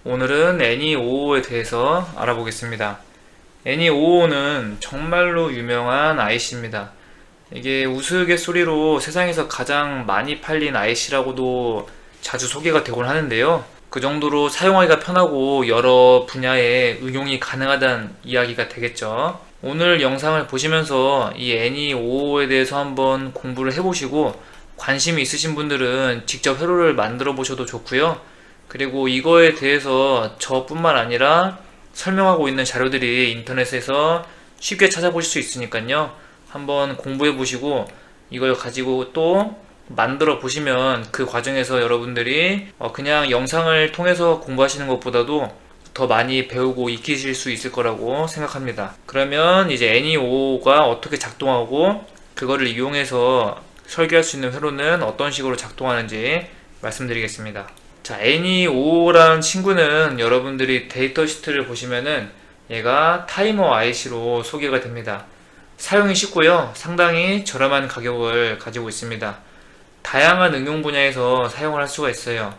오늘은 NE555에 대해서 알아보겠습니다. NE555는 정말로 유명한 IC입니다. 이게 우스갯소리로 세상에서 가장 많이 팔린 IC라고도 자주 소개가 되곤 하는데요. 그 정도로 사용하기가 편하고 여러 분야에 응용이 가능하다는 이야기가 되겠죠. 오늘 영상을 보시면서 이 NE555에 대해서 한번 공부를 해보시고 관심이 있으신 분들은 직접 회로를 만들어 보셔도 좋고요. 그리고 이거에 대해서 저뿐만 아니라 설명하고 있는 자료들이 인터넷에서 쉽게 찾아보실 수 있으니까요. 한번 공부해 보시고 이걸 가지고 또 만들어 보시면 그 과정에서 여러분들이 그냥 영상을 통해서 공부하시는 것보다도 더 많이 배우고 익히실 수 있을 거라고 생각합니다. 그러면 이제 NE5가 어떻게 작동하고 그거를 이용해서 설계할 수 있는 회로는 어떤 식으로 작동하는지 말씀드리겠습니다. 자, NE5라는 친구는 여러분들이 데이터 시트를 보시면은 얘가 타이머 IC로 소개가 됩니다. 사용이 쉽고요. 상당히 저렴한 가격을 가지고 있습니다. 다양한 응용 분야에서 사용을 할 수가 있어요.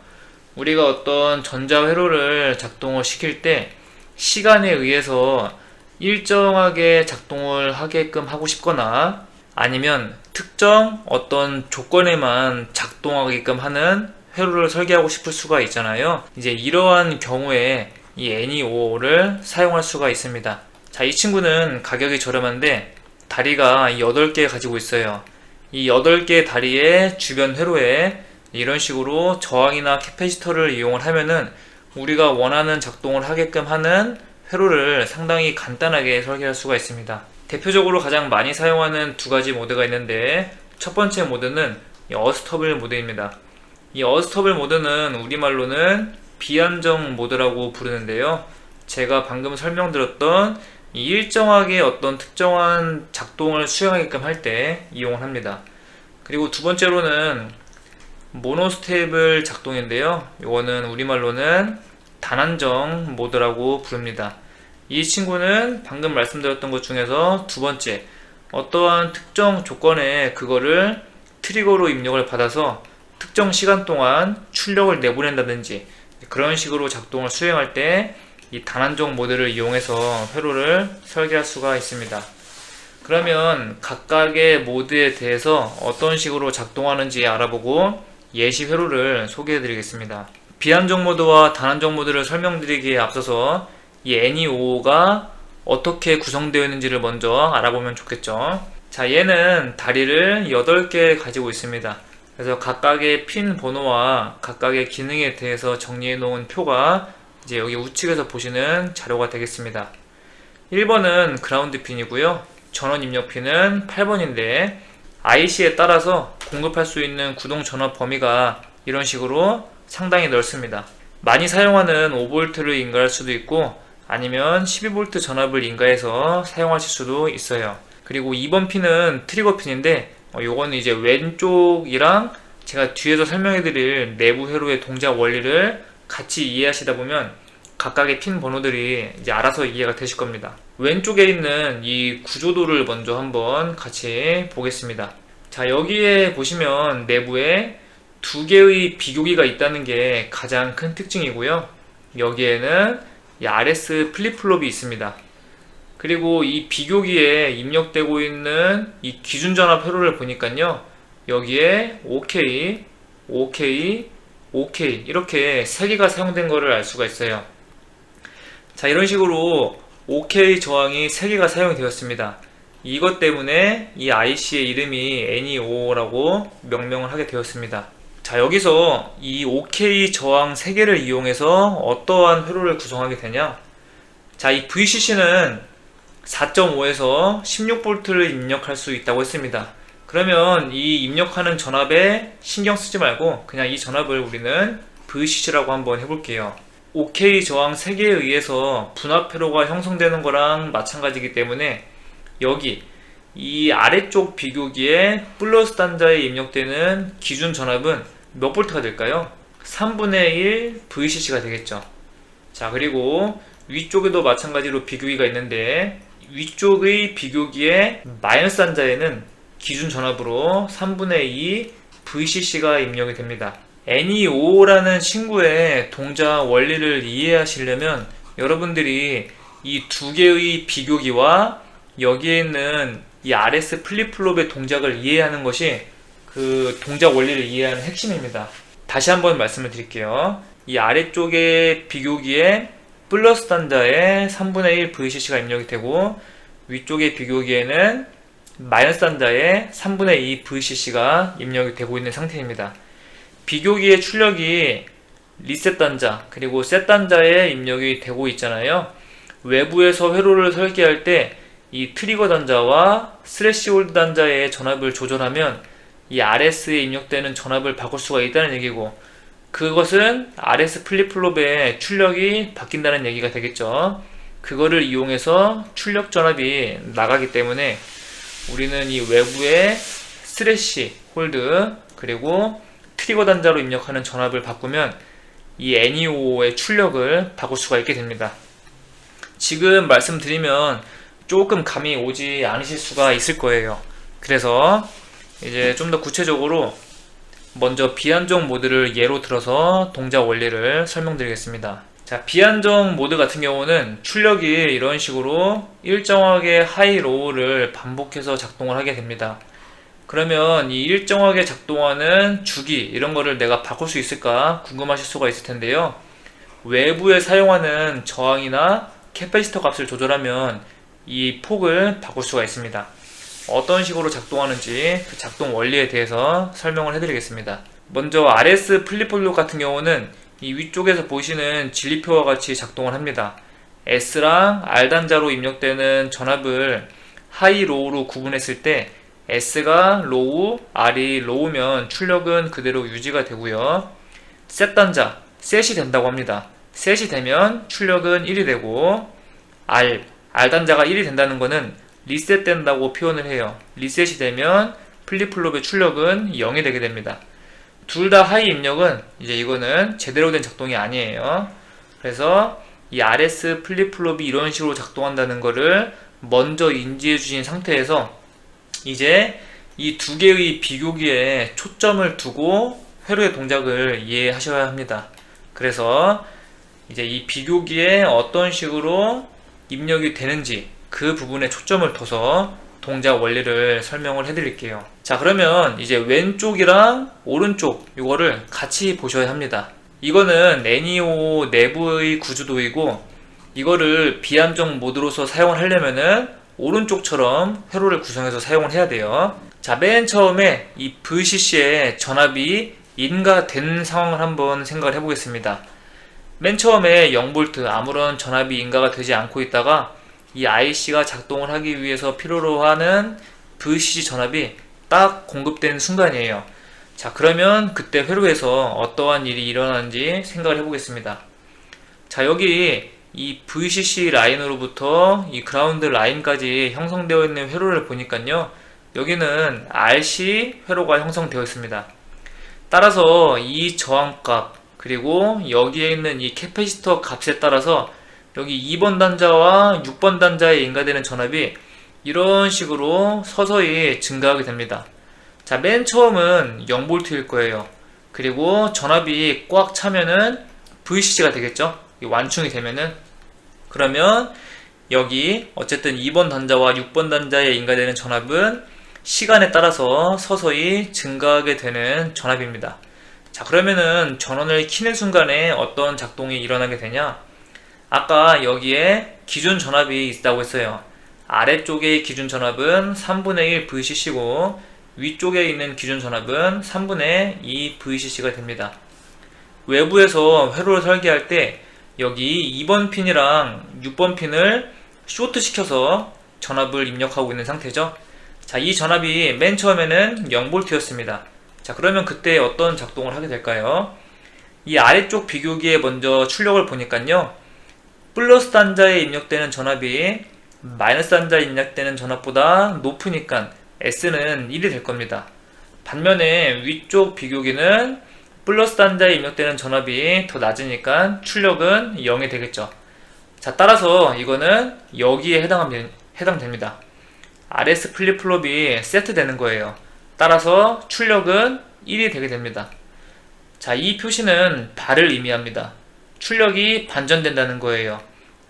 우리가 어떤 전자회로를 작동을 시킬 때 시간에 의해서 일정하게 작동을 하게끔 하고 싶거나 아니면 특정 어떤 조건에만 작동하게끔 하는 회로를 설계하고 싶을 수가 있잖아요. 이제 이러한 경우에 이 NE5를 사용할 수가 있습니다. 자, 이 친구는 가격이 저렴한데 다리가 8개 가지고 있어요. 이 8개 다리의 주변 회로에 이런 식으로 저항이나 캐패시터를 이용을 하면은 우리가 원하는 작동을 하게끔 하는 회로를 상당히 간단하게 설계할 수가 있습니다. 대표적으로 가장 많이 사용하는 두 가지 모드가 있는데 첫 번째 모드는 어스터블 모드입니다. 이 어스터블 모드는 우리말로는 비안정 모드라고 부르는데요. 제가 방금 설명드렸던 이 일정하게 어떤 특정한 작동을 수행하게끔 할 때 이용을 합니다. 그리고 두 번째로는 모노스테이블 작동인데요. 이거는 우리말로는 단안정 모드라고 부릅니다. 이 친구는 방금 말씀드렸던 것 중에서 두 번째, 어떠한 특정 조건에 그거를 트리거로 입력을 받아서 특정 시간 동안 출력을 내보낸다든지 그런 식으로 작동을 수행할 때 이 단안정 모드를 이용해서 회로를 설계할 수가 있습니다. 그러면 각각의 모드에 대해서 어떤 식으로 작동하는지 알아보고 예시 회로를 소개해 드리겠습니다. 비안정 모드와 단안정 모드를 설명드리기에 앞서서 이 NE5가 어떻게 구성되어 있는지를 먼저 알아보면 좋겠죠. 자, 얘는 다리를 8개 가지고 있습니다. 그래서 각각의 핀 번호와 각각의 기능에 대해서 정리해 놓은 표가 이제 여기 우측에서 보시는 자료가 되겠습니다. 1번은 그라운드 핀이고요. 전원 입력 핀은 8번인데 IC에 따라서 공급할 수 있는 구동 전원 범위가 이런 식으로 상당히 넓습니다. 많이 사용하는 5V를 인가할 수도 있고 아니면 12V 전압을 인가해서 사용하실 수도 있어요. 그리고 2번 핀은 트리거 핀인데 요거는 이제 왼쪽이랑 제가 뒤에서 설명해드릴 내부 회로의 동작 원리를 같이 이해하시다 보면 각각의 핀 번호들이 이제 알아서 이해가 되실 겁니다. 왼쪽에 있는 이 구조도를 먼저 한번 같이 보겠습니다. 자, 여기에 보시면 내부에 두 개의 비교기가 있다는 게 가장 큰 특징이고요. 여기에는 이 RS 플립플롭이 있습니다. 그리고 이 비교기에 입력되고 있는 이 기준 전압 회로를 보니까요. 여기에 OK, OK, OK 이렇게 3개가 사용된 것을 알 수가 있어요. 자, 이런 식으로 OK 저항이 3개가 사용이 되었습니다. 이것 때문에 이 IC의 이름이 NE5라고 명명을 하게 되었습니다. 자, 여기서 이 OK 저항 3개를 이용해서 어떠한 회로를 구성하게 되냐? 자, 이 VCC는 4.5에서 16V를 입력할 수 있다고 했습니다. 그러면 이 입력하는 전압에 신경 쓰지 말고 그냥 이 전압을 우리는 VCC라고 한번 해볼게요. OK 저항 3개에 의해서 분압 회로가 형성되는 거랑 마찬가지이기 때문에 여기 이 아래쪽 비교기에 플러스 단자에 입력되는 기준 전압은 몇 볼트가 될까요? 3분의 1 VCC가 되겠죠. 자, 그리고 위쪽에도 마찬가지로 비교기가 있는데 위쪽의 비교기에 마이너스 단자에는 기준 전압으로 3분의 2 VCC가 입력이 됩니다. NEO라는 친구의 동작 원리를 이해하시려면 여러분들이 이 두 개의 비교기와 여기에 있는 이 RS 플립플롭의 동작을 이해하는 것이 그 동작 원리를 이해하는 핵심입니다. 다시 한번 말씀을 드릴게요. 이 아래쪽의 비교기에 플러스 단자에 3분의 1 VCC가 입력이 되고 위쪽의 비교기에는 마이너스 단자에 3분의 2 VCC가 입력이 되고 있는 상태입니다. 비교기의 출력이 리셋 단자 그리고 셋 단자에 입력이 되고 있잖아요. 외부에서 회로를 설계할 때 이 트리거 단자와 스래시홀드 단자의 전압을 조절하면 이 RS에 입력되는 전압을 바꿀 수가 있다는 얘기고, 그것은 RS 플립플롭의 출력이 바뀐다는 얘기가 되겠죠. 그거를 이용해서 출력 전압이 나가기 때문에 우리는 이 외부의 스래시 홀드 그리고 트리거 단자로 입력하는 전압을 바꾸면 이 NEO의 출력을 바꿀 수가 있게 됩니다. 지금 말씀드리면 조금 감이 오지 않으실 수가 있을 거예요. 그래서 이제 좀 더 구체적으로 먼저 비안정 모드를 예로 들어서 동작 원리를 설명드리겠습니다. 자, 비안정 모드 같은 경우는 출력이 이런 식으로 일정하게 하이 로우를 반복해서 작동을 하게 됩니다. 그러면 이 일정하게 작동하는 주기 이런 거를 내가 바꿀 수 있을까 궁금하실 수가 있을 텐데요. 외부에 사용하는 저항이나 캐패시터 값을 조절하면 이 폭을 바꿀 수가 있습니다. 어떤 식으로 작동하는지 그 작동 원리에 대해서 설명을 해드리겠습니다. 먼저 RS 플립플롭 같은 경우는 이 위쪽에서 보시는 진리표와 같이 작동을 합니다. S랑 R 단자로 입력되는 전압을 하이 로우로 구분했을 때 S가 로우, R이 로우면 출력은 그대로 유지가 되고요. 셋 단자, 셋이 된다고 합니다. 셋이 되면 출력은 1이 되고 R 단자가 1이 된다는 것은 리셋 된다고 표현을 해요. 리셋이 되면 플립플롭의 출력은 0이 되게 됩니다. 둘 다 하이 입력은 이제 이거는 제대로 된 작동이 아니에요. 그래서 이 RS 플립플롭이 이런 식으로 작동한다는 것을 먼저 인지해 주신 상태에서 이제 이 두 개의 비교기에 초점을 두고 회로의 동작을 이해하셔야 합니다. 그래서 이제 이 비교기에 어떤 식으로 입력이 되는지 그 부분에 초점을 둬서 동작 원리를 설명을 해드릴게요. 자, 그러면 이제 왼쪽이랑 오른쪽 이거를 같이 보셔야 합니다. 이거는 NEO 내부의 구조도이고 이거를 비안정 모드로서 사용을 하려면은 오른쪽처럼 회로를 구성해서 사용을 해야 돼요. 자, 맨 처음에 이 VCC의 전압이 인가된 상황을 한번 생각을 해보겠습니다. 맨 처음에 0V 아무런 전압이 인가가 되지 않고 있다가 이 IC가 작동을 하기 위해서 필요로 하는 VCC 전압이 딱 공급된 순간이에요. 자, 그러면 그때 회로에서 어떠한 일이 일어나는지 생각을 해보겠습니다. 자, 여기 이 VCC 라인으로부터 이 그라운드 라인까지 형성되어 있는 회로를 보니까요, 여기는 RC 회로가 형성되어 있습니다. 따라서 이 저항값 그리고 여기에 있는 이 캐패시터 값에 따라서 여기 2번 단자와 6번 단자에 인가되는 전압이 이런 식으로 서서히 증가하게 됩니다. 자, 맨 처음은 0V일 거예요. 그리고 전압이 꽉 차면은 VCC가 되겠죠. 완충이 되면은. 그러면 여기 어쨌든 2번 단자와 6번 단자에 인가되는 전압은 시간에 따라서 서서히 증가하게 되는 전압입니다. 자, 그러면은 전원을 키는 순간에 어떤 작동이 일어나게 되냐? 아까 여기에 기준 전압이 있다고 했어요. 아래쪽의 기준 전압은 3분의 1 VCC고 위쪽에 있는 기준 전압은 3분의 2 VCC가 됩니다. 외부에서 회로를 설계할 때 여기 2번 핀이랑 6번 핀을 쇼트 시켜서 전압을 입력하고 있는 상태죠. 자, 이 전압이 맨 처음에는 0V였습니다. 자, 그러면 그때 어떤 작동을 하게 될까요? 이 아래쪽 비교기에 먼저 출력을 보니까요, 플러스 단자에 입력되는 전압이 마이너스 단자에 입력되는 전압보다 높으니까 S는 1이 될 겁니다. 반면에 위쪽 비교기는 플러스 단자에 입력되는 전압이 더 낮으니까 출력은 0이 되겠죠. 자, 따라서 이거는 여기에 해당됩니다. RS 플립플롭이 세트되는 거예요. 따라서 출력은 1이 되게 됩니다. 자, 이 표시는 발을 의미합니다. 출력이 반전된다는 거예요.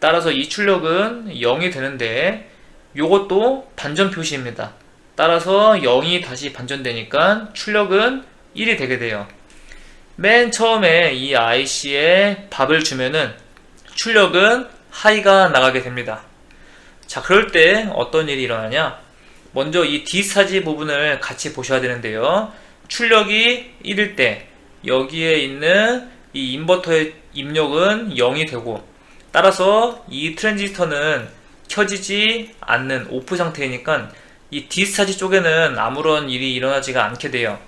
따라서 이 출력은 0이 되는데 요것도 반전 표시입니다. 따라서 0이 다시 반전되니까 출력은 1이 되게 돼요. 맨 처음에 이 IC에 밥을 주면은 출력은 하이가 나가게 됩니다. 자, 그럴 때 어떤 일이 일어나냐? 먼저 이 D사지 부분을 같이 보셔야 되는데요. 출력이 1일 때 여기에 있는 이 인버터의 입력은 0이 되고, 따라서 이 트랜지스터는 켜지지 않는 오프 상태이니까 이 D사지 쪽에는 아무런 일이 일어나지가 않게 돼요.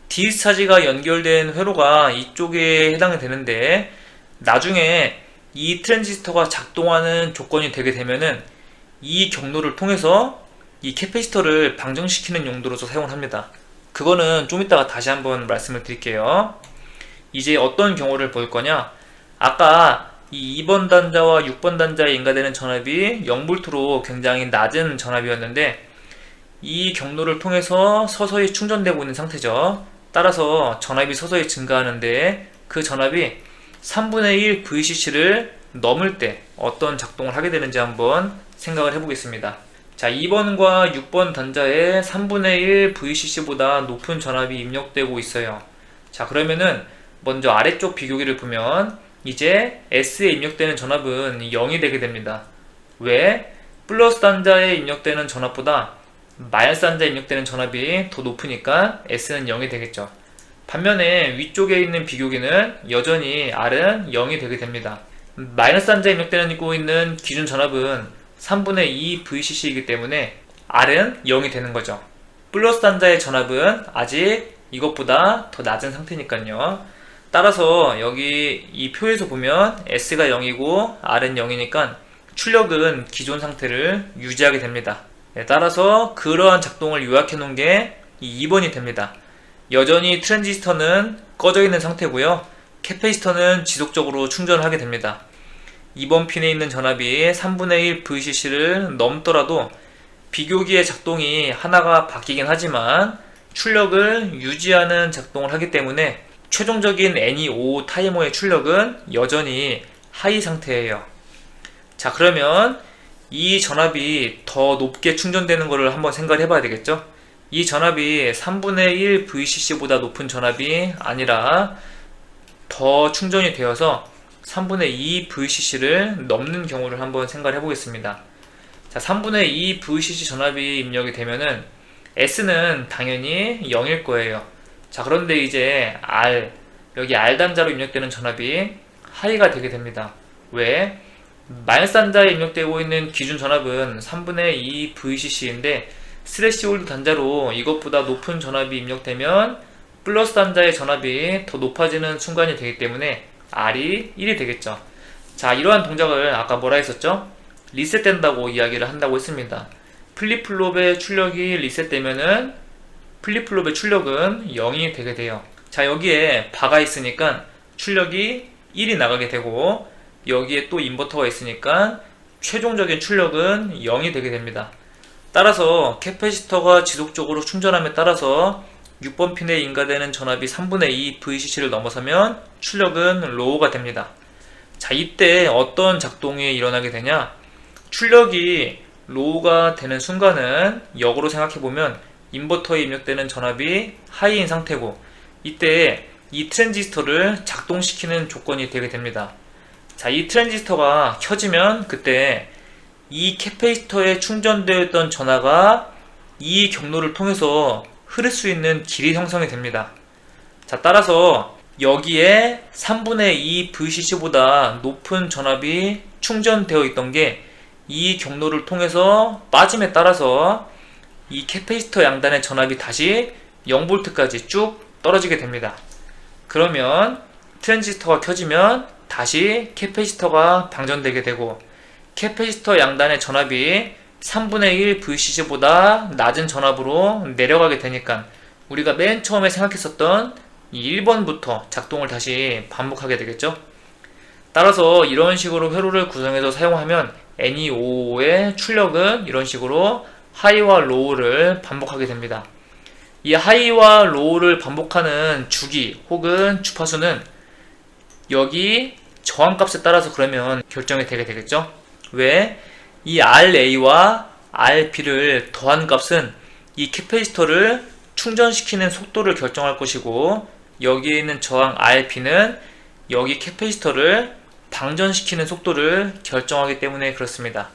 D사지가 연결된 회로가 이쪽에 해당이 되는데, 나중에 이 트랜지스터가 작동하는 조건이 되게 되면은 이 경로를 통해서 이 캐패시터를 방정시키는 용도로서 사용을 합니다. 그거는 좀 이따가 다시 한번 말씀을 드릴게요. 이제 어떤 경우를 볼 거냐? 아까 이 2번 단자와 6번 단자에 인가되는 전압이 0V로 굉장히 낮은 전압이었는데, 이 경로를 통해서 서서히 충전되고 있는 상태죠. 따라서 전압이 서서히 증가하는데, 그 전압이 3분의 1 VCC를 넘을 때 어떤 작동을 하게 되는지 한번 생각을 해보겠습니다. 자, 2번과 6번 단자에 3분의 1 VCC보다 높은 전압이 입력되고 있어요. 자, 그러면은 먼저 아래쪽 비교기를 보면 이제 S에 입력되는 전압은 0이 되게 됩니다. 왜? 플러스 단자에 입력되는 전압보다 마이너스 단자에 입력되는 전압이 더 높으니까 S는 0이 되겠죠. 반면에 위쪽에 있는 비교기는 여전히 R은 0이 되게 됩니다. 마이너스 단자에 입력되고 있는 기준 전압은 3분의 2 VCC이기 때문에 R은 0이 되는 거죠. 플러스 단자의 전압은 아직 이것보다 더 낮은 상태니까요. 따라서 여기 이 표에서 보면 S가 0이고 R은 0이니까 출력은 기존 상태를 유지하게 됩니다. 따라서 그러한 작동을 요약해 놓은 게 이 2번이 됩니다. 여전히 트랜지스터는 꺼져 있는 상태고요. 캐패시터는 지속적으로 충전을 하게 됩니다. 2번 핀에 있는 전압이 3분의 1 VCC를 넘더라도 비교기의 작동이 하나가 바뀌긴 하지만 출력을 유지하는 작동을 하기 때문에 최종적인 NE55 타이머의 출력은 여전히 하이 상태예요. 자, 그러면 이 전압이 더 높게 충전되는 것을 한번 생각을 해봐야 되겠죠? 이 전압이 3분의 1 VCC보다 높은 전압이 아니라 더 충전이 되어서 3분의 2 VCC를 넘는 경우를 한번 생각을 해보겠습니다. 자, 3분의 2 VCC 전압이 입력이 되면은 S는 당연히 0일 거예요. 자, 그런데 이제 R, 여기 R 단자로 입력되는 전압이 하이가 되게 됩니다. 왜? 마이너스 단자에 입력되고 있는 기준 전압은 3분의 2 VCC인데 스레시홀드 단자로 이것보다 높은 전압이 입력되면 플러스 단자의 전압이 더 높아지는 순간이 되기 때문에 R이 1이 되겠죠. 자, 이러한 동작을 아까 뭐라 했었죠? 리셋된다고 이야기를 한다고 했습니다. 플립플롭의 출력이 리셋되면은 플립플롭의 출력은 0이 되게 돼요. 자, 여기에 바가 있으니까 출력이 1이 나가게 되고, 여기에 또 인버터가 있으니까 최종적인 출력은 0이 되게 됩니다. 따라서 캐패시터가 지속적으로 충전함에 따라서 6번 핀에 인가되는 전압이 3분의 2 VCC를 넘어서면 출력은 로우가 됩니다. 자, 이때 어떤 작동이 일어나게 되냐? 출력이 로우가 되는 순간은 역으로 생각해보면 인버터에 입력되는 전압이 하이인 상태고, 이때 이 트랜지스터를 작동시키는 조건이 되게 됩니다. 자, 이 트랜지스터가 켜지면 그때 이 캐패시터에 충전되어 있던 전하가 이 경로를 통해서 흐를 수 있는 길이 형성이 됩니다. 자, 따라서 여기에 3분의 2 VCC보다 높은 전압이 충전되어 있던 게 이 경로를 통해서 빠짐에 따라서 이 캐패시터 양단의 전압이 다시 0V까지 쭉 떨어지게 됩니다. 그러면 트랜지스터가 켜지면 다시 캐패시터가 방전되게 되고, 캐패시터 양단의 전압이 3분의 1 VCC보다 낮은 전압으로 내려가게 되니까 우리가 맨 처음에 생각했었던 이 1번부터 작동을 다시 반복하게 되겠죠. 따라서 이런 식으로 회로를 구성해서 사용하면 NE55의 출력은 이런 식으로 하이와 로우를 반복하게 됩니다. 이 하이와 로우를 반복하는 주기 혹은 주파수는 여기 저항값에 따라서 그러면 결정이 되게 되겠죠. 왜? 이 RA와 RB를 더한 값은 이 캐패시터를 충전시키는 속도를 결정할 것이고, 여기에 있는 저항 RB는 여기 캐패시터를 방전시키는 속도를 결정하기 때문에 그렇습니다.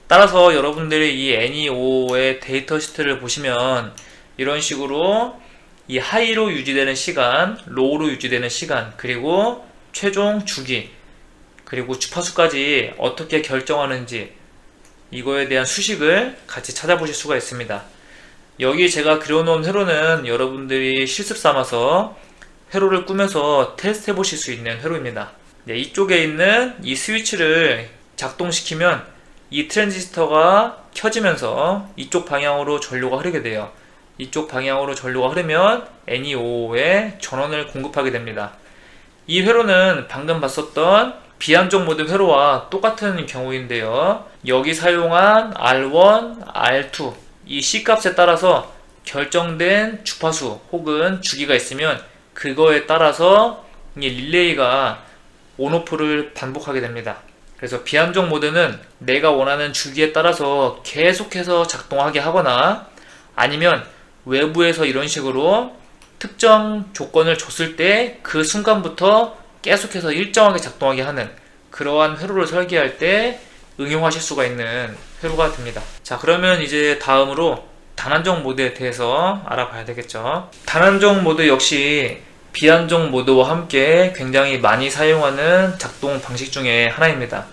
따라서 여러분들이 이 NE5의 데이터 시트를 보시면 이런 식으로 이 하이로 유지되는 시간, 로우로 유지되는 시간, 그리고 최종 주기, 그리고 주파수까지 어떻게 결정하는지 이거에 대한 수식을 같이 찾아보실 수가 있습니다. 여기 제가 그려놓은 회로는 여러분들이 실습 삼아서 회로를 꾸며서 테스트 해보실 수 있는 회로입니다. 네, 이쪽에 있는 이 스위치를 작동시키면 이 트랜지스터가 켜지면서 이쪽 방향으로 전류가 흐르게 돼요. 이쪽 방향으로 전류가 흐르면 NE5에 전원을 공급하게 됩니다. 이 회로는 방금 봤었던 비안정 모드 회로와 똑같은 경우인데요. 여기 사용한 R1, R2 이 C값에 따라서 결정된 주파수 혹은 주기가 있으면 그거에 따라서 이 릴레이가 온오프를 반복하게 됩니다. 그래서 비안정 모드는 내가 원하는 주기에 따라서 계속해서 작동하게 하거나, 아니면 외부에서 이런 식으로 특정 조건을 줬을 때 그 순간부터 계속해서 일정하게 작동하게 하는 그러한 회로를 설계할 때 응용하실 수가 있는 회로가 됩니다. 자, 그러면 이제 다음으로 단안정 모드에 대해서 알아봐야 되겠죠. 단안정 모드 역시 비안정 모드와 함께 굉장히 많이 사용하는 작동 방식 중에 하나입니다.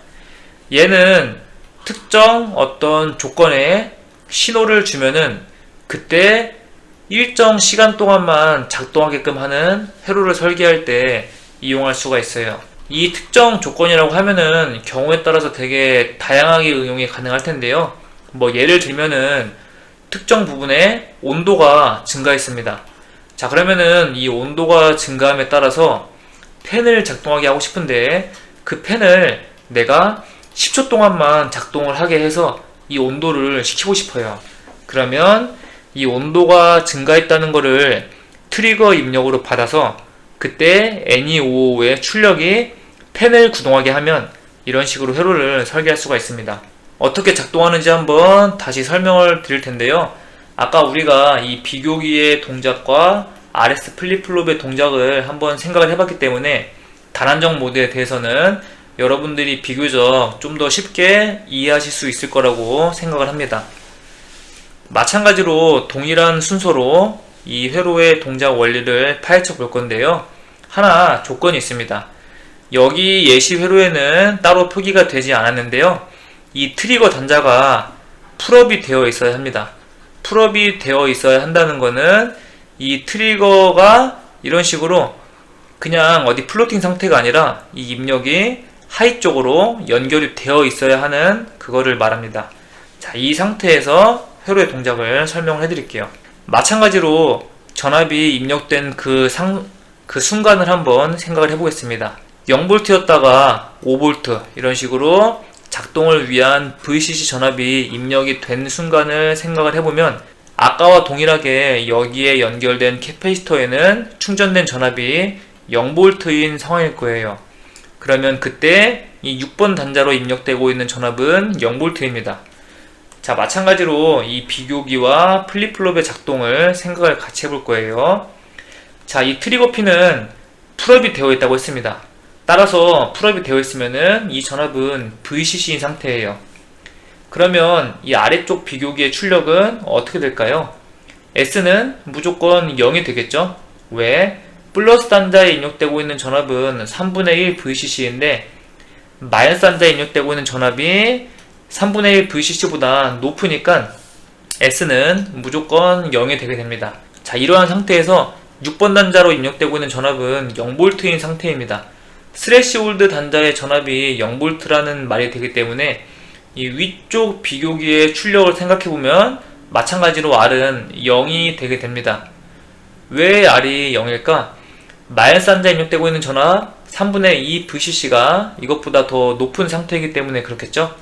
얘는 특정 어떤 조건에 신호를 주면은 그때 일정 시간 동안만 작동하게끔 하는 회로를 설계할 때 이용할 수가 있어요. 이 특정 조건이라고 하면은 경우에 따라서 되게 다양하게 응용이 가능할 텐데요. 뭐 예를 들면은 특정 부분에 온도가 증가했습니다. 자, 그러면은 이 온도가 증가함에 따라서 팬을 작동하게 하고 싶은데 그 팬을 내가 10초 동안만 작동을 하게 해서 이 온도를 식히고 싶어요. 그러면 이 온도가 증가했다는 거를 트리거 입력으로 받아서 그때 NE555의 출력이 팬을 구동하게 하면 이런 식으로 회로를 설계할 수가 있습니다. 어떻게 작동하는지 한번 다시 설명을 드릴 텐데요. 아까 우리가 이 비교기의 동작과 RS 플립플롭의 동작을 한번 생각을 해봤기 때문에 단안정 모드에 대해서는 여러분들이 비교적 좀 더 쉽게 이해하실 수 있을 거라고 생각을 합니다. 마찬가지로 동일한 순서로 이 회로의 동작 원리를 파헤쳐 볼 건데요. 하나 조건이 있습니다. 여기 예시 회로에는 따로 표기가 되지 않았는데요. 이 트리거 단자가 풀업이 되어 있어야 합니다. 풀업이 되어 있어야 한다는 거는 이 트리거가 이런 식으로 그냥 어디 플로팅 상태가 아니라 이 입력이 하이 쪽으로 연결이 되어 있어야 하는 그거를 말합니다. 자, 이 상태에서 회로의 동작을 설명을 해드릴게요. 마찬가지로 전압이 입력된 그 순간을 한번 생각을 해보겠습니다. 0V였다가 5V 이런 식으로 작동을 위한 VCC 전압이 입력이 된 순간을 생각을 해보면 아까와 동일하게 여기에 연결된 캐패시터에는 충전된 전압이 0V인 상황일 거예요. 그러면 그때 이 6번 단자로 입력되고 있는 전압은 0V입니다. 자, 마찬가지로 이 비교기와 플립플롭의 작동을 생각을 같이 해볼 거예요. 자, 이 트리거 핀은 풀업이 되어 있다고 했습니다. 따라서 풀업이 되어 있으면은 이 전압은 VCC인 상태예요. 그러면 이 아래쪽 비교기의 출력은 어떻게 될까요? S는 무조건 0이 되겠죠? 왜? 플러스 단자에 입력되고 있는 전압은 3분의 1 VCC인데 마이너스 단자에 입력되고 있는 전압이 3분의 1 VCC보다 높으니까 S는 무조건 0이 되게 됩니다. 자, 이러한 상태에서 6번 단자로 입력되고 있는 전압은 0V인 상태입니다. 스레시홀드 단자의 전압이 0V라는 말이 되기 때문에 이 위쪽 비교기의 출력을 생각해보면 마찬가지로 R은 0이 되게 됩니다. 왜 R이 0일까? 마이너스 단자에 입력되고 있는 전압 3분의 2 VCC가 이것보다 더 높은 상태이기 때문에 그렇겠죠?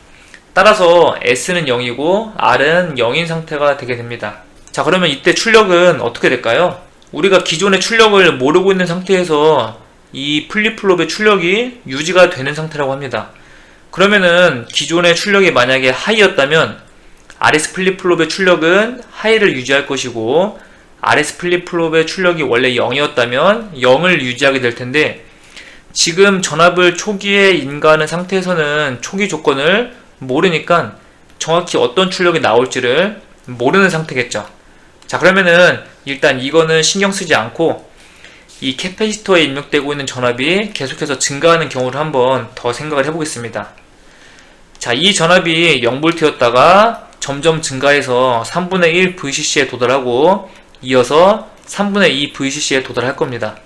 따라서 S는 0이고 R은 0인 상태가 되게 됩니다. 자, 그러면 이때 출력은 어떻게 될까요? 우리가 기존의 출력을 모르고 있는 상태에서 이 플립플롭의 출력이 유지가 되는 상태라고 합니다. 그러면은 기존의 출력이 만약에 하이였다면 RS 플립플롭의 출력은 하이를 유지할 것이고, RS 플립플롭의 출력이 원래 0이었다면 0을 유지하게 될 텐데, 지금 전압을 초기에 인가하는 상태에서는 초기 조건을 모르니까 정확히 어떤 출력이 나올지를 모르는 상태겠죠. 자, 그러면은 일단 이거는 신경 쓰지 않고 이 캐패시터에 입력되고 있는 전압이 계속해서 증가하는 경우를 한번 더 생각을 해보겠습니다. 자, 이 전압이 0V였다가 점점 증가해서 3분의 1 VCC에 도달하고 이어서 3분의 2 VCC에 도달할 겁니다.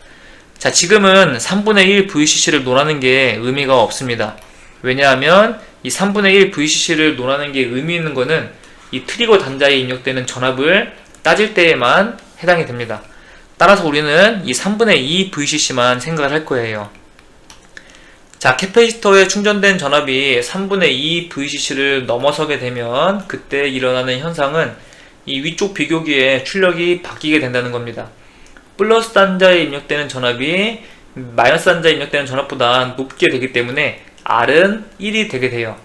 자, 지금은 3분의 1 VCC를 논하는 게 의미가 없습니다. 왜냐하면 이 3분의 1 VCC를 논하는 게 의미 있는 거는 이 트리거 단자에 입력되는 전압을 따질 때에만 해당이 됩니다. 따라서 우리는 이 3분의 2 VCC만 생각을 할 거예요. 자, 캐패시터에 충전된 전압이 3분의 2 VCC를 넘어서게 되면 그때 일어나는 현상은 이 위쪽 비교기에 출력이 바뀌게 된다는 겁니다. 플러스 단자에 입력되는 전압이 마이너스 단자에 입력되는 전압보다 높게 되기 때문에 R은 1이 되게 돼요.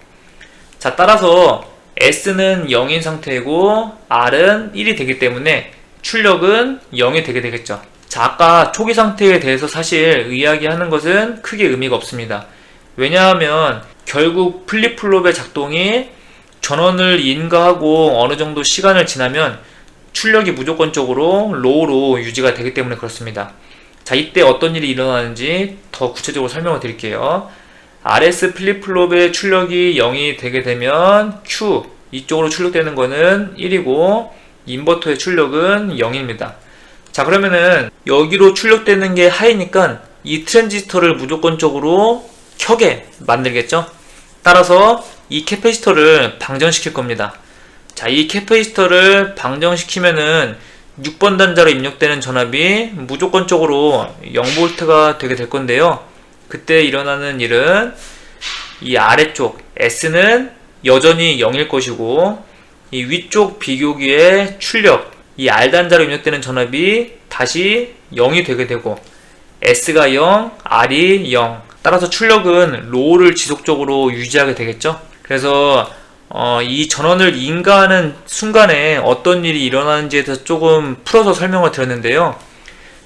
자, 따라서 S는 0인 상태이고 R은 1이 되기 때문에 출력은 0이 되게 되겠죠. 자, 아까 초기 상태에 대해서 사실 이야기하는 것은 크게 의미가 없습니다. 왜냐하면 결국 플립플롭의 작동이 전원을 인가하고 어느 정도 시간을 지나면 출력이 무조건적으로 로우로 유지가 되기 때문에 그렇습니다. 자, 이때 어떤 일이 일어나는지 더 구체적으로 설명을 드릴게요. RS 플립플롭의 출력이 0이 되게 되면 Q 이쪽으로 출력되는 거는 1이고 인버터의 출력은 0입니다. 자, 그러면은 여기로 출력되는 게 하이니까 이 트랜지스터를 무조건적으로 켜게 만들겠죠. 따라서 이 캐패시터를 방전시킬 겁니다. 자, 이 캐패시터를 방전시키면은 6번 단자로 입력되는 전압이 무조건적으로 0V가 되게 될 건데요. 그때 일어나는 일은 이 아래쪽 S는 여전히 0일 것이고 이 위쪽 비교기의 출력, 이 R 단자로 입력되는 전압이 다시 0이 되게 되고 S가 0, R이 0. 따라서 출력은 로우를 지속적으로 유지하게 되겠죠. 그래서 이 전원을 인가하는 순간에 어떤 일이 일어나는지에 대해서 조금 풀어서 설명을 드렸는데요.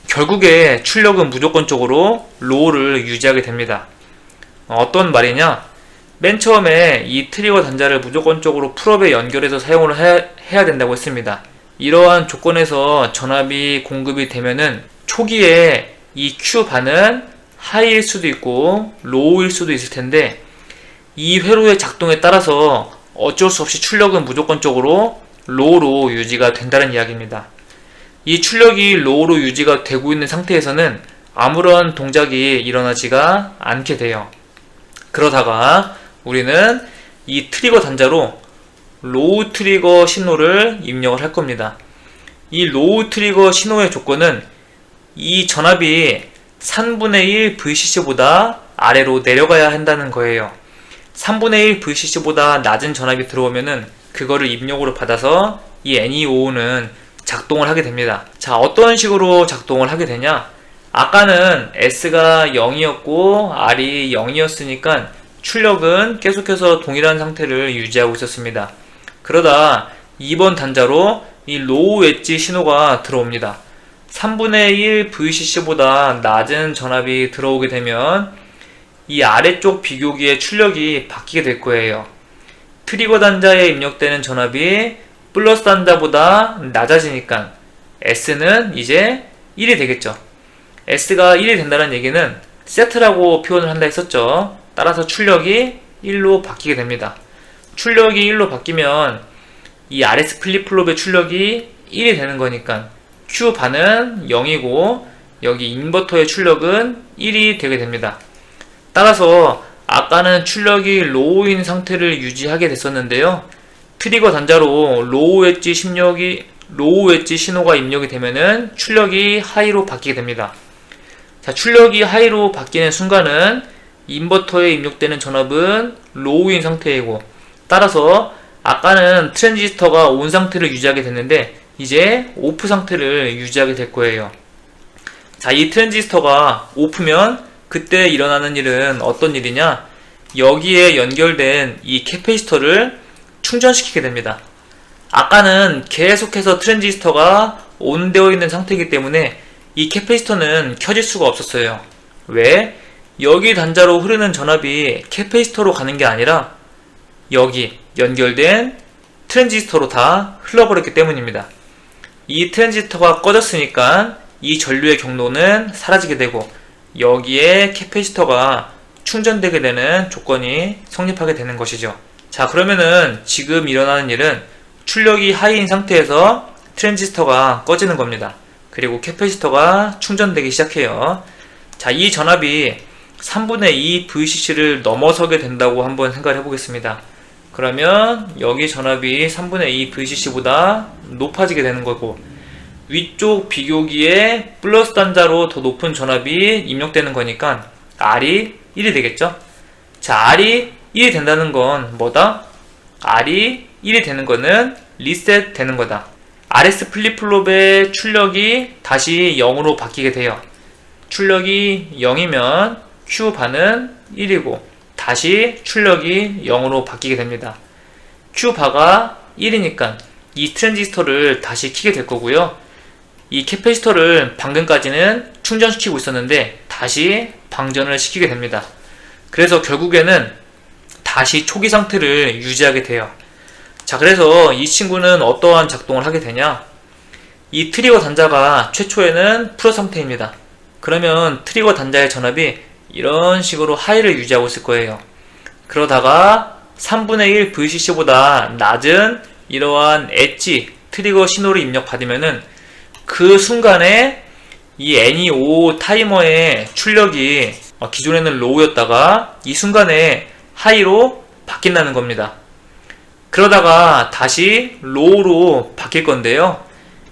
결국에 출력은 무조건적으로 로우를 유지하게 됩니다. 어떤 말이냐? 맨 처음에 이 트리거 단자를 무조건적으로 풀업에 연결해서 사용을 해야 된다고 했습니다. 이러한 조건에서 전압이 공급이 되면은 초기에 이 Q반은 하이일 수도 있고 로우일 수도 있을 텐데 이 회로의 작동에 따라서 어쩔 수 없이 출력은 무조건적으로 로우로 유지가 된다는 이야기입니다. 이 출력이 로우로 유지가 되고 있는 상태에서는 아무런 동작이 일어나지가 않게 돼요. 그러다가 우리는 이 트리거 단자로 로우 트리거 신호를 입력을 할 겁니다. 이 로우 트리거 신호의 조건은 이 전압이 3분의 1 VCC보다 아래로 내려가야 한다는 거예요. 3분의 1 VCC보다 낮은 전압이 들어오면은 그거를 입력으로 받아서 이 NE55는 작동을 하게 됩니다. 자, 어떤 식으로 작동을 하게 되냐? 아까는 S가 0이었고 R이 0이었으니까 출력은 계속해서 동일한 상태를 유지하고 있었습니다. 그러다 2번 단자로 이 로우 엣지 신호가 들어옵니다. 3분의 1 VCC보다 낮은 전압이 들어오게 되면 이 아래쪽 비교기의 출력이 바뀌게 될 거예요. 트리거 단자에 입력되는 전압이 플러스 단자보다 낮아지니까 S는 이제 1이 되겠죠. S가 1이 된다는 얘기는 세트라고 표현을 한다 했었죠. 따라서 출력이 1로 바뀌게 됩니다. 출력이 1로 바뀌면 이 RS 플립플롭의 출력이 1이 되는 거니까 Q반은 0이고 여기 인버터의 출력은 1이 되게 됩니다. 따라서 아까는 출력이 로우인 상태를 유지하게 됐었는데요. 트리거 단자로 로우 엣지 신호가 입력이 되면은 출력이 하이로 바뀌게 됩니다. 자, 출력이 하이로 바뀌는 순간은 인버터에 입력되는 전압은 로우인 상태이고 따라서 아까는 트랜지스터가 온 상태를 유지하게 됐는데 이제 오프 상태를 유지하게 될 거예요. 자, 이 트랜지스터가 오프면 그때 일어나는 일은 어떤 일이냐? 여기에 연결된 이 캐패시터를 충전시키게 됩니다. 아까는 계속해서 트랜지스터가 온되어 있는 상태이기 때문에 이 캐패시터는 켜질 수가 없었어요. 왜? 여기 단자로 흐르는 전압이 캐패시터로 가는 게 아니라 여기 연결된 트랜지스터로 다 흘러버렸기 때문입니다. 이 트랜지스터가 꺼졌으니까 이 전류의 경로는 사라지게 되고 여기에 캐패시터가 충전되게 되는 조건이 성립하게 되는 것이죠. 자, 그러면은 지금 일어나는 일은 출력이 하이인 상태에서 트랜지스터가 꺼지는 겁니다. 그리고 캐패시터가 충전되기 시작해요. 자, 이 전압이 3분의 2 VCC를 넘어서게 된다고 한번 생각을 해보겠습니다. 그러면 여기 전압이 3분의 2 VCC보다 높아지게 되는 거고 위쪽 비교기에 플러스 단자로 더 높은 전압이 입력되는 거니까 R이 1이 되겠죠? 자, R이 1이 된다는 건 뭐다? R이 1이 되는 거는 리셋 되는 거다. RS 플립플롭의 출력이 다시 0으로 바뀌게 돼요. 출력이 0이면 Q바는 1이고 다시 출력이 0으로 바뀌게 됩니다. Q바가 1이니까 이 트랜지스터를 다시 켜게 될 거고요. 이 캐패시터를 방금까지는 충전시키고 있었는데 다시 방전을 시키게 됩니다. 그래서 결국에는 다시 초기 상태를 유지하게 돼요. 자, 그래서 이 친구는 어떠한 작동을 하게 되냐? 이 트리거 단자가 최초에는 풀어 상태입니다. 그러면 트리거 단자의 전압이 이런 식으로 하이를 유지하고 있을 거예요. 그러다가 3분의 1 VCC보다 낮은 이러한 엣지 트리거 신호를 입력받으면은 그 순간에 이 NE5 타이머의 출력이 기존에는 로우였다가 이 순간에 하이로 바뀐다는 겁니다. 그러다가 다시 로우로 바뀔 건데요.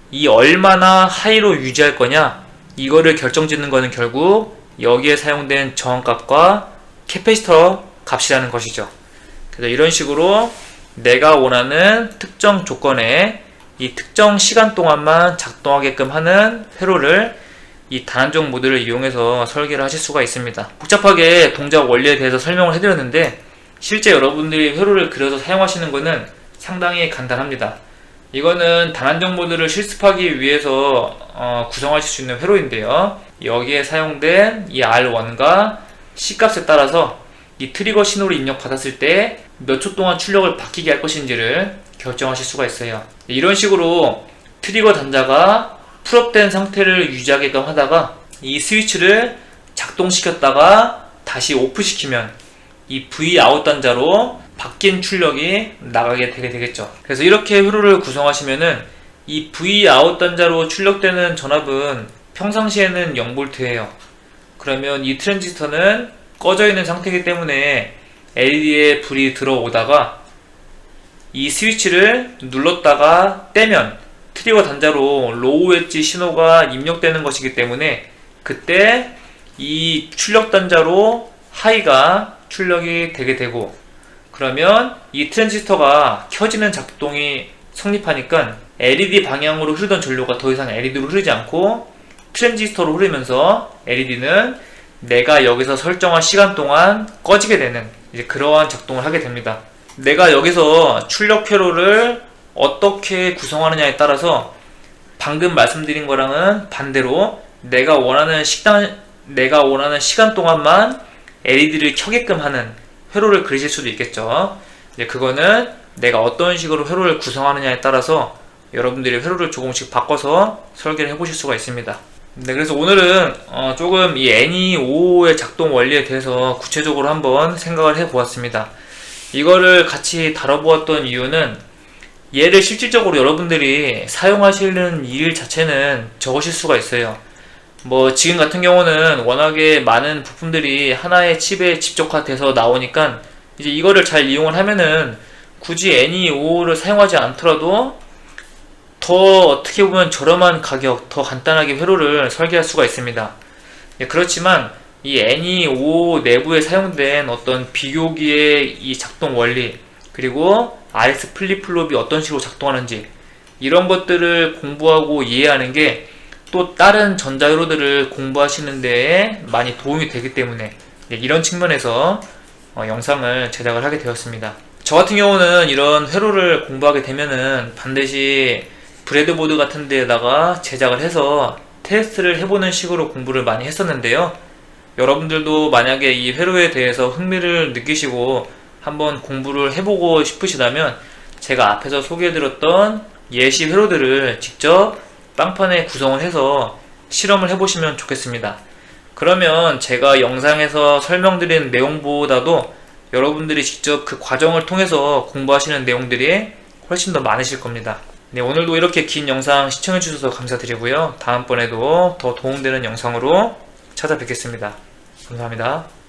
이 얼마나 하이로 유지할 거냐, 이거를 결정짓는 거는 결국 여기에 사용된 저항값과 캐패시터 값이라는 것이죠. 그래서 이런 식으로 내가 원하는 특정 조건에 이 특정 시간 동안만 작동하게끔 하는 회로를 이 단안정 모드를 이용해서 설계를 하실 수가 있습니다. 복잡하게 동작 원리에 대해서 설명을 해드렸는데 실제 여러분들이 회로를 그려서 사용하시는 것은 상당히 간단합니다. 이거는 단안정 모드를 실습하기 위해서 구성하실 수 있는 회로인데요. 여기에 사용된 이 R1과 C값에 따라서 이 트리거 신호를 입력받았을 때 몇 초 동안 출력을 바뀌게 할 것인지를 결정하실 수가 있어요. 이런 식으로 트리거 단자가 풀업된 상태를 유지하게끔 하다가 이 스위치를 작동시켰다가 다시 오프시키면 이 Vout 단자로 바뀐 출력이 나가게 되겠죠. 그래서 이렇게 회로를 구성하시면은 이 Vout 단자로 출력되는 전압은 평상시에는 0V예요. 그러면 이 트랜지스터는 꺼져 있는 상태이기 때문에 LED에 불이 들어오다가 이 스위치를 눌렀다가 떼면 트리거 단자로 로우 엣지 신호가 입력되는 것이기 때문에 그때 이 출력 단자로 하이가 출력이 되게 되고 그러면 이 트랜지스터가 켜지는 작동이 성립하니까 LED 방향으로 흐르던 전류가 더 이상 LED로 흐르지 않고 트랜지스터로 흐르면서 LED는 내가 여기서 설정한 시간 동안 꺼지게 되는 이제 그러한 작동을 하게 됩니다. 내가 여기서 출력 회로를 어떻게 구성하느냐에 따라서 방금 말씀드린 거랑은 반대로 내가 원하는 시간 동안만 LED를 켜게끔 하는 회로를 그리실 수도 있겠죠. 이제 그거는 내가 어떤 식으로 회로를 구성하느냐에 따라서 여러분들이 회로를 조금씩 바꿔서 설계를 해보실 수가 있습니다. 네, 그래서 오늘은 조금 이 NE5의 작동 원리에 대해서 구체적으로 한번 생각을 해보았습니다. 이거를 같이 다뤄보았던 이유는 얘를 실질적으로 여러분들이 사용하시는 일 자체는 적으실 수가 있어요. 뭐 지금 같은 경우는 워낙에 많은 부품들이 하나의 칩에 집적화돼서 나오니까 이제 이거를 잘 이용을 하면은 굳이 NE5를 사용하지 않더라도 더 어떻게 보면 저렴한 가격, 더 간단하게 회로를 설계할 수가 있습니다. 그렇지만 이 NE5 내부에 사용된 어떤 비교기의 이 작동 원리, 그리고 RS 플립플롭이 어떤 식으로 작동하는지, 이런 것들을 공부하고 이해하는 게 또 다른 전자회로들을 공부하시는 데에 많이 도움이 되기 때문에 이런 측면에서 영상을 제작을 하게 되었습니다. 저 같은 경우는 이런 회로를 공부하게 되면은 반드시 브레드보드 같은 데에다가 제작을 해서 테스트를 해보는 식으로 공부를 많이 했었는데요. 여러분들도 만약에 이 회로에 대해서 흥미를 느끼시고 한번 공부를 해보고 싶으시다면 제가 앞에서 소개해드렸던 예시 회로들을 직접 빵판에 구성을 해서 실험을 해보시면 좋겠습니다. 그러면 제가 영상에서 설명드린 내용보다도 여러분들이 직접 그 과정을 통해서 공부하시는 내용들이 훨씬 더 많으실 겁니다. 네, 오늘도 이렇게 긴 영상 시청해주셔서 감사드리고요. 다음번에도 더 도움되는 영상으로 찾아뵙겠습니다. 감사합니다.